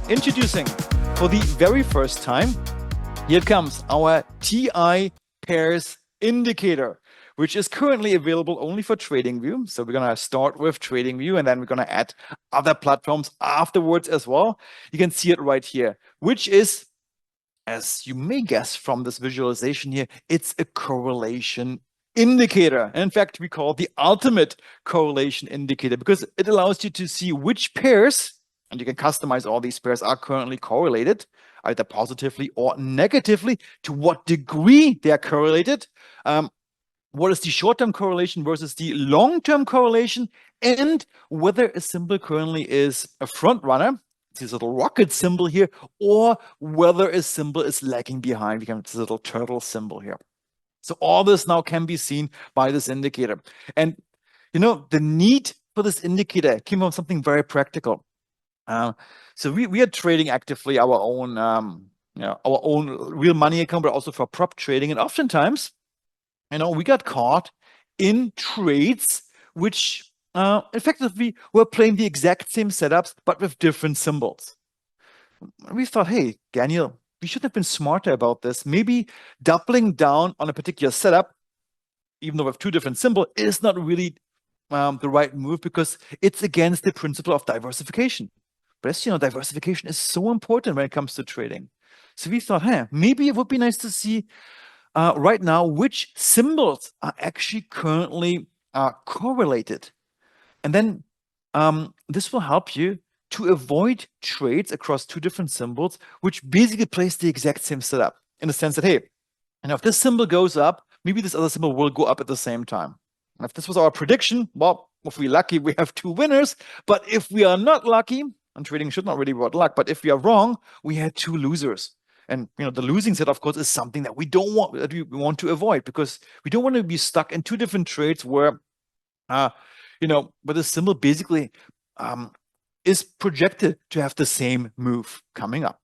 Introducing, for the very first time, here comes our TI Pairs indicator, which is currently available only for TradingView. So we're going to start with TradingView, and then we're going to add other platforms afterwards as well. You can see it right here, which is, as you may guess from this visualization here, it's a correlation indicator. And in fact, we call it the ultimate correlation indicator because it allows you to see which pairs, and you can customize all these pairs, are currently correlated, either positively or negatively, to what degree they are correlated, what is the short-term correlation versus the long-term correlation, and whether a symbol currently is a front runner, this little rocket symbol here, or whether a symbol is lagging behind, this little turtle symbol here. So all this now can be seen by this indicator. And you know, the need for this indicator came from something very practical. So we are trading actively our own real money account, but also for prop trading. And oftentimes, we got caught in trades which effectively were playing the exact same setups, but with different symbols. We thought, hey, Daniel, we should have been smarter about this. Maybe doubling down on a particular setup, even though with two different symbols, is not really the right move because it's against the principle of diversification. But as you know, diversification is so important when it comes to trading. So we thought, hey, maybe it would be nice to see right now which symbols are actually currently correlated. And then this will help you to avoid trades across two different symbols, which basically plays the exact same setup in the sense that, hey, if this symbol goes up, maybe this other symbol will go up at the same time. And if this was our prediction, well, if we're lucky, we have two winners. But if we are not lucky, and trading should not really be about luck, but if we are wrong, we had two losers. And the losing set, of course, is something that we don't want, that we want to avoid, because we don't want to be stuck in two different trades where, where the symbol basically is projected to have the same move coming up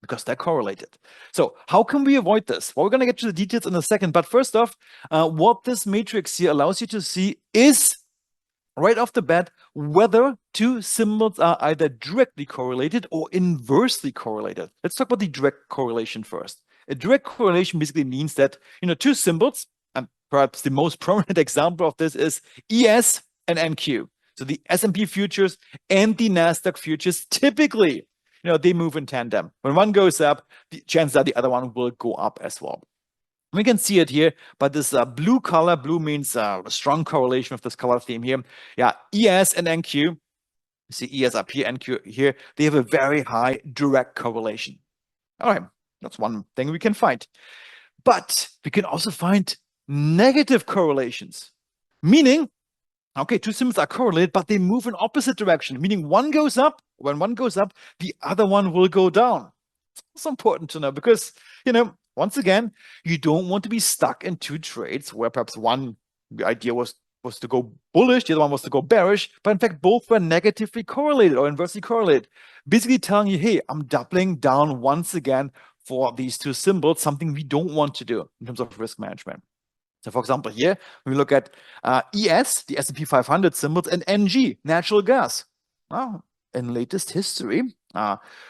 because they're correlated. So how can we avoid this? Well, we're going to get to the details in a second. But first off, what this matrix here allows you to see is right off the bat whether two symbols are either directly correlated or inversely correlated. Let's talk about the direct correlation first. A direct correlation basically means that two symbols, and perhaps the most prominent example of this is ES and NQ. So the S&P futures and the NASDAQ futures typically, they move in tandem. When one goes up, the chances are the other one will go up as well. We can see it here, but this blue color, blue means a strong correlation with this color theme here. Yeah, ES and NQ, you see ES up here, NQ here, they have a very high direct correlation. All right, that's one thing we can find. But we can also find negative correlations, meaning, okay, two symbols are correlated, but they move in opposite direction, meaning one goes up. When one goes up, the other one will go down. It's important to know because, once again, you don't want to be stuck in two trades where perhaps one idea was to go bullish, the other one was to go bearish, but in fact, both were negatively correlated or inversely correlated. Basically telling you, hey, I'm doubling down once again for these two symbols, something we don't want to do in terms of risk management. So for example, here, we look at ES, the S&P 500 symbols, and NG, natural gas. Well, in latest history,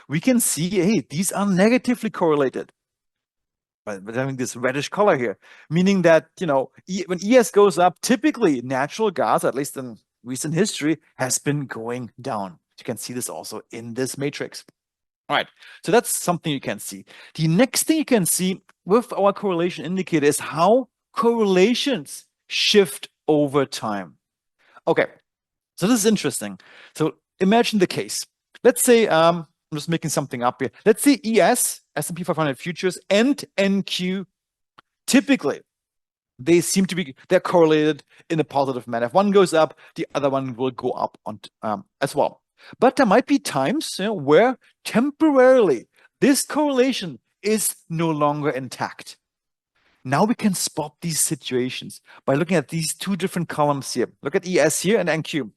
we can see, hey, these are negatively correlated. But having this reddish color here, meaning that, when ES goes up, typically natural gas, at least in recent history, has been going down. You can see this also in this matrix. All right, so that's something you can see. The next thing you can see with our correlation indicator is how correlations shift over time. Okay, so this is interesting. So imagine the case. Let's say, I'm just making something up here. Let's say ES, S&P 500 futures, and NQ, typically, they're correlated in a positive manner. If one goes up, the other one will go up as well. But there might be times where temporarily this correlation is no longer intact. Now we can spot these situations by looking at these two different columns here. Look at ES here and NQ.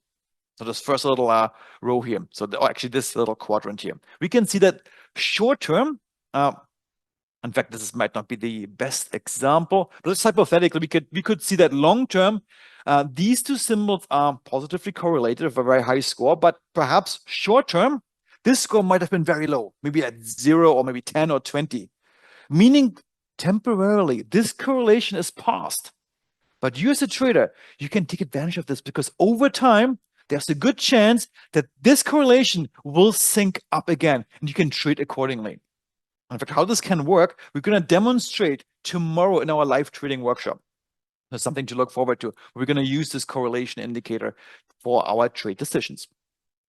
So this first little row here. So actually this little quadrant here. We can see that short term, in fact, this might not be the best example, but just hypothetically, we could see that long term, these two symbols are positively correlated with a very high score, but perhaps short term, this score might have been very low, maybe at 0 or maybe 10 or 20, meaning temporarily this correlation is paused. But you as a trader, you can take advantage of this because over time, there's a good chance that this correlation will sync up again and you can trade accordingly. In fact, how this can work, we're going to demonstrate tomorrow in our live trading workshop. There's something to look forward to. We're going to use this correlation indicator for our trade decisions.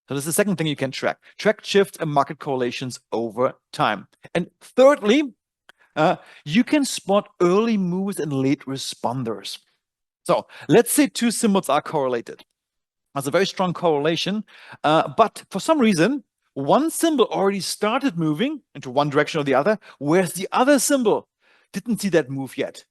So this is the second thing you can track. Track shift and market correlations over time. And thirdly, you can spot early moves and late responders. So let's say two symbols are correlated. That's a very strong correlation, but for some reason, one symbol already started moving into one direction or the other, whereas the other symbol didn't see that move yet.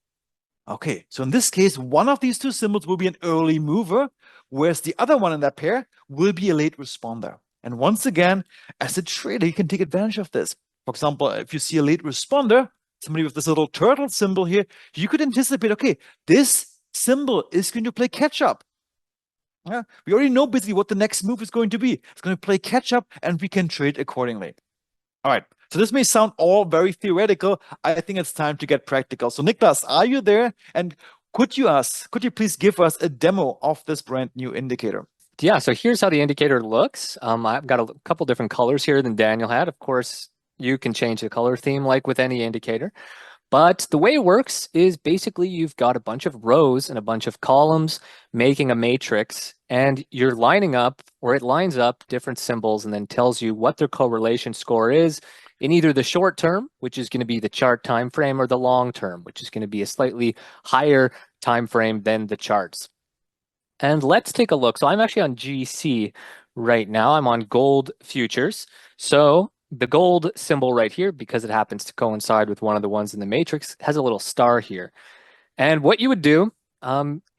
Okay, so in this case, one of these two symbols will be an early mover, whereas the other one in that pair will be a late responder. And once again, as a trader, you can take advantage of this. For example, if you see a late responder, somebody with this little turtle symbol here, you could anticipate, okay, this symbol is going to play catch up. Yeah, we already know basically what the next move is going to be. It's going to play catch up and we can trade accordingly. All right, so this may sound all very theoretical. I think it's time to get practical. So Niklas, are you there? And could you please give us a demo of this brand new indicator? Yeah, so here's how the indicator looks. I've got a couple different colors here than Daniel had. Of course, you can change the color theme like with any indicator. But the way it works is basically you've got a bunch of rows and a bunch of columns making a matrix, and you're lining up, or it lines up different symbols and then tells you what their correlation score is in either the short term, which is going to be the chart time frame, or the long term, which is going to be a slightly higher time frame than the charts. And let's take a look. So I'm actually on GC right now. I'm on gold futures. So the gold symbol right here, because it happens to coincide with one of the ones in the matrix, has a little star here. And what you would do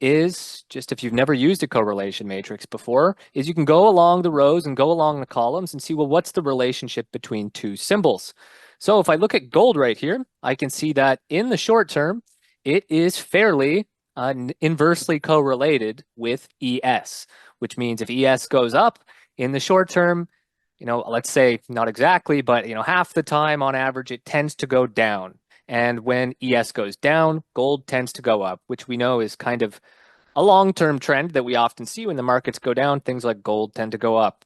is, just if you've never used a correlation matrix before, is you can go along the rows and go along the columns and see, well, what's the relationship between two symbols? So if I look at gold right here, I can see that in the short term, it is fairly inversely correlated with ES, which means if ES goes up in the short term, let's say not exactly, but half the time on average, it tends to go down. And when ES goes down, gold tends to go up, which we know is kind of a long-term trend that we often see when the markets go down. Things like gold tend to go up.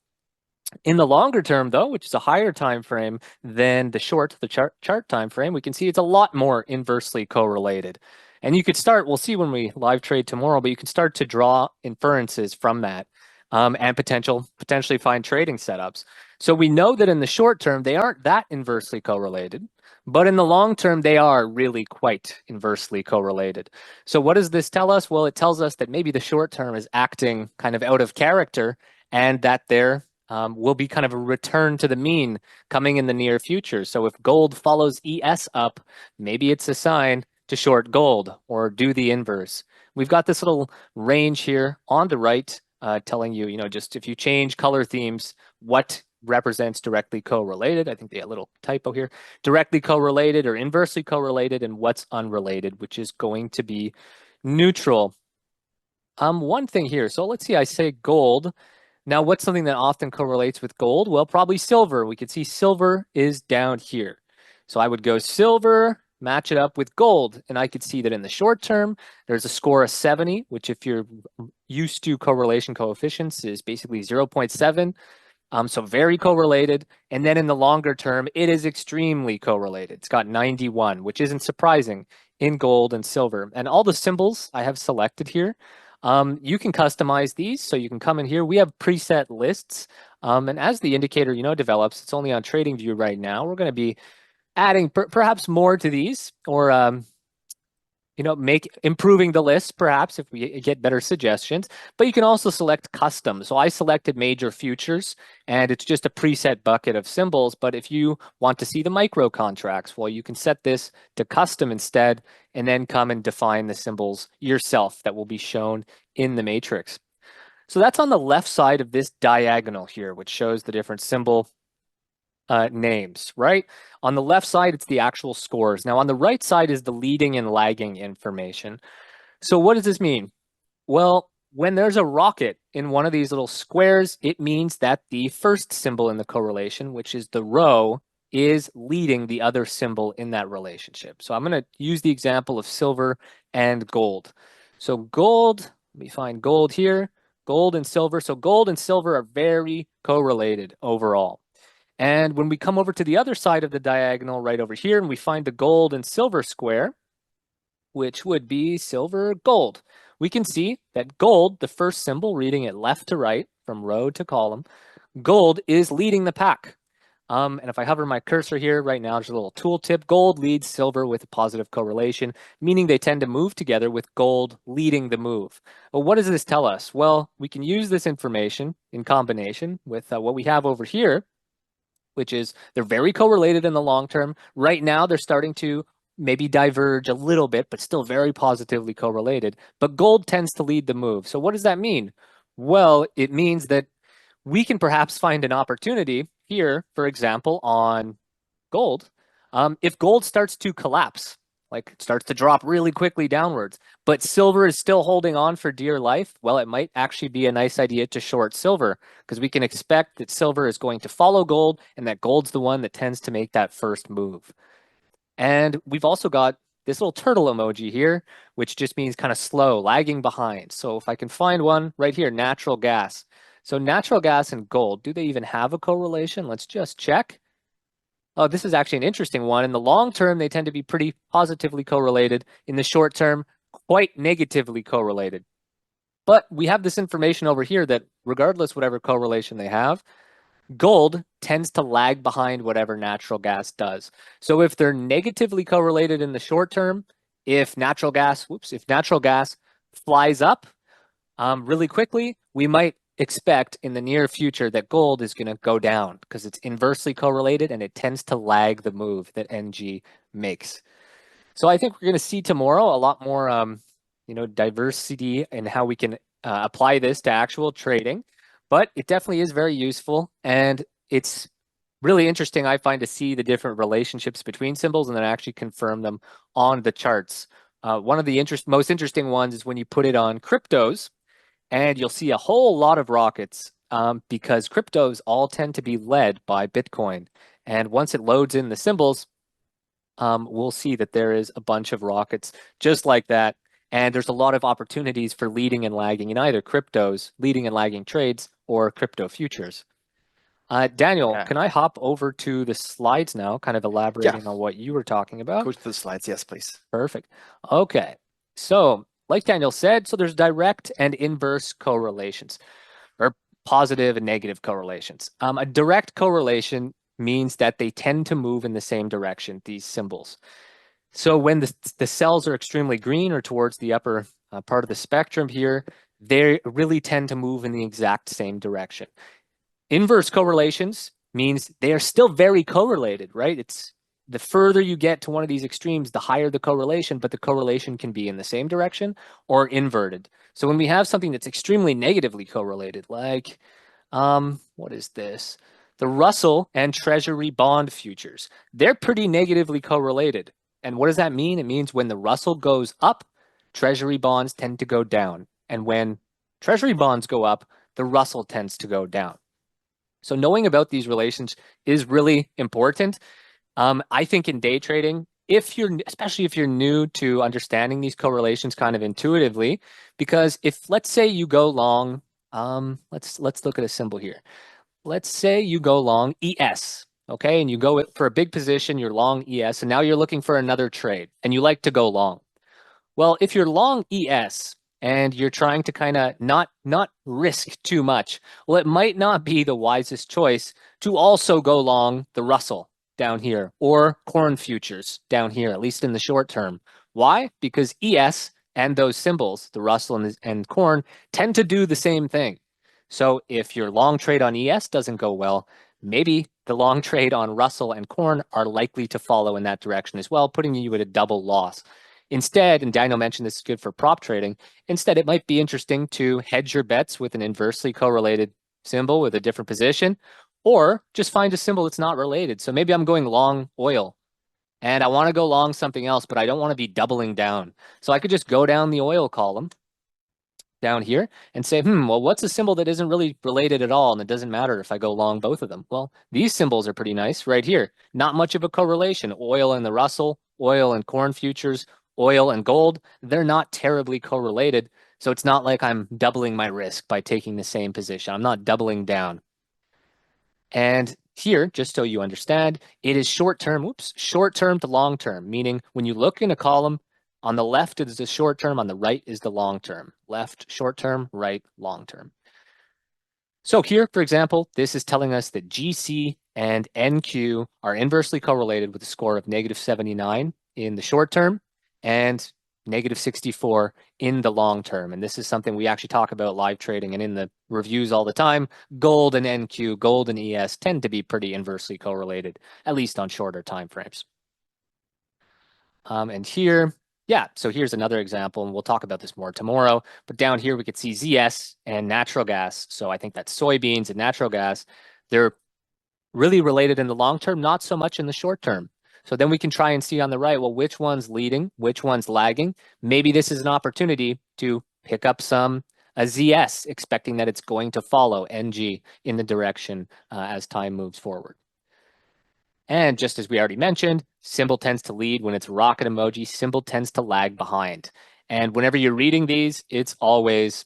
In the longer term, though, which is a higher time frame than the chart time frame, we can see it's a lot more inversely correlated. And you could start, we'll see when we live trade tomorrow, but you can start to draw inferences from that. And potentially find trading setups. So we know that in the short term, they aren't that inversely correlated, but in the long term, they are really quite inversely correlated. So what does this tell us? Well, it tells us that maybe the short term is acting kind of out of character, and that there will be kind of a return to the mean coming in the near future. So if gold follows ES up, maybe it's a sign to short gold or do the inverse. We've got this little range here on the right, telling you, just if you change color themes, what represents directly correlated. I think they have a little typo here. Directly correlated or inversely correlated, and what's unrelated, which is going to be neutral. One thing here. So let's see, I say gold. Now, what's something that often correlates with gold? Well, probably silver. We could see silver is down here. So I would go silver, match it up with gold, and I could see that in the short term, there's a score of 70, which if you're used to correlation coefficients is basically 0.7. So very correlated. And then in the longer term, it is extremely correlated. It's got 91, which isn't surprising in gold and silver. And all the symbols I have selected here, you can customize these. So you can come in here. We have preset lists. And as the indicator, develops, it's only on TradingView right now. We're going to be adding perhaps more to these, or improving the list perhaps if we get better suggestions. But you can also select custom. So I selected major futures, and it's just a preset bucket of symbols. But if you want to see the micro contracts, well, you can set this to custom instead, and then come and define the symbols yourself that will be shown in the matrix. So that's on the left side of this diagonal here, which shows the different symbol names, right? On the left side, it's the actual scores. Now, on the right side is the leading and lagging information. So what does this mean? Well, when there's a rocket in one of these little squares, it means that the first symbol in the correlation, which is the row, is leading the other symbol in that relationship. So I'm going to use the example of silver and gold. So gold, let me find gold here, gold and silver. So gold and silver are very correlated overall. And when we come over to the other side of the diagonal right over here and we find the gold and silver square, which would be silver gold, we can see that gold, the first symbol, reading it left to right from row to column, gold is leading the pack. And if I hover my cursor here right now, there's a little tooltip. Gold leads silver with a positive correlation, meaning they tend to move together with gold leading the move. But what does this tell us? Well, we can use this information in combination with what we have over here, which is they're very correlated in the long term. Right now, they're starting to maybe diverge a little bit, but still very positively correlated. But gold tends to lead the move. So what does that mean? Well, it means that we can perhaps find an opportunity here, for example, on gold. If gold starts to collapse, like it starts to drop really quickly downwards, but silver is still holding on for dear life, well, it might actually be a nice idea to short silver because we can expect that silver is going to follow gold and that gold's the one that tends to make that first move. And we've also got this little turtle emoji here, which just means kind of slow, lagging behind. So if I can find one right here, natural gas. So natural gas and gold, do they even have a correlation? Let's just check. Oh, this is actually an interesting one. In the long term, they tend to be pretty positively correlated. In the short term, quite negatively correlated. But we have this information over here that regardless whatever correlation they have, gold tends to lag behind whatever natural gas does. So if they're negatively correlated in the short term, if natural gas flies up really quickly, we might expect in the near future that gold is going to go down because it's inversely correlated and it tends to lag the move that NG makes. So I think we're going to see tomorrow a lot more, diversity in how we can apply this to actual trading. But it definitely is very useful, and it's really interesting, I find, to see the different relationships between symbols and then actually confirm them on the charts. One of the most interesting ones is when you put it on cryptos, and you'll see a whole lot of rockets because cryptos all tend to be led by Bitcoin. And once it loads in the symbols, we'll see that there is a bunch of rockets just like that. And there's a lot of opportunities for leading and lagging in either cryptos, leading and lagging trades, or crypto futures. Daniel, Yeah. can I hop over to the slides now, kind of elaborating on what you were talking about? Go to the slides. Yes, please. Perfect. Okay. So, like Daniel said, so there's direct and inverse correlations, or positive and negative correlations. A direct correlation means that they tend to move in the same direction, these symbols. So when the cells are extremely green or towards the upper part of the spectrum here, they really tend to move in the exact same direction. Inverse correlations means they are still very correlated, right? It's the further you get to one of these extremes, the higher the correlation, but the correlation can be in the same direction or inverted. So when we have something that's extremely negatively correlated, like, what is this? The Russell and Treasury bond futures, they're pretty negatively correlated. And what does that mean? It means when the Russell goes up, Treasury bonds tend to go down. And when Treasury bonds go up, the Russell tends to go down. So knowing about these relations is really important. I think in day trading, especially if you're new to understanding these correlations kind of intuitively, because if let's say you go long, let's look at a symbol here. Let's say you go long ES, okay, and you go for a big position, you're long ES, and now you're looking for another trade, and you like to go long. Well, if you're long ES and you're trying to kind of not risk too much, well, it might not be the wisest choice to also go long the Russell down here or corn futures down here, at least in the short term. Why? Because ES and those symbols, the Russell and corn, tend to do the same thing. So if your long trade on ES doesn't go well, maybe the long trade on Russell and corn are likely to follow in that direction as well, putting you at a double loss. Instead, and Daniel mentioned this is good for prop trading, instead it might be interesting to hedge your bets with an inversely correlated symbol with a different position, or just find a symbol that's not related. So maybe I'm going long oil, and I want to go long something else, but I don't want to be doubling down. So I could just go down the oil column, down here and say, well, what's a symbol that isn't really related at all and it doesn't matter if I go long both of them? Well, these symbols are pretty nice right here. Not much of a correlation. Oil and the Russell, oil and corn futures, oil and gold, they're not terribly correlated. So it's not like I'm doubling my risk by taking the same position. I'm not doubling down. And here, just so you understand, it is short-term to long-term, meaning when you look in a column, on the left is the short-term, on the right is the long-term. Left, short-term, right, long-term. So here, for example, this is telling us that GC and NQ are inversely correlated with a score of -79 in the short term and -64 in the long term. And this is something we actually talk about live trading and in the reviews all the time. Gold and NQ, gold and ES tend to be pretty inversely correlated, at least on shorter time frames. And here, so here's another example, and we'll talk about this more tomorrow. But down here, we could see ZS and natural gas. So I think that's soybeans and natural gas. They're really related in the long term, not so much in the short term. So then we can try and see on the right, well, which one's leading, which one's lagging. Maybe this is an opportunity to pick up a ZS, expecting that it's going to follow NG in the direction as time moves forward. And just as we already mentioned, symbol tends to lead when it's rocket emoji, symbol tends to lag behind. And whenever you're reading these, it's always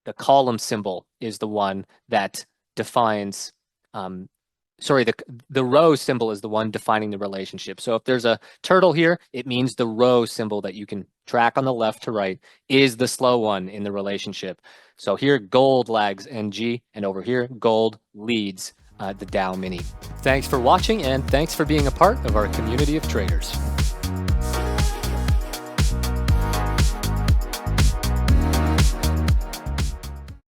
the column symbol is the one that defines, the row symbol is the one defining the relationship. So if there's a turtle here, it means the row symbol that you can track on the left to right is the slow one in the relationship. So here, gold lags NG, and over here, gold leads the Dow Mini. Thanks for watching, and thanks for being a part of our community of traders.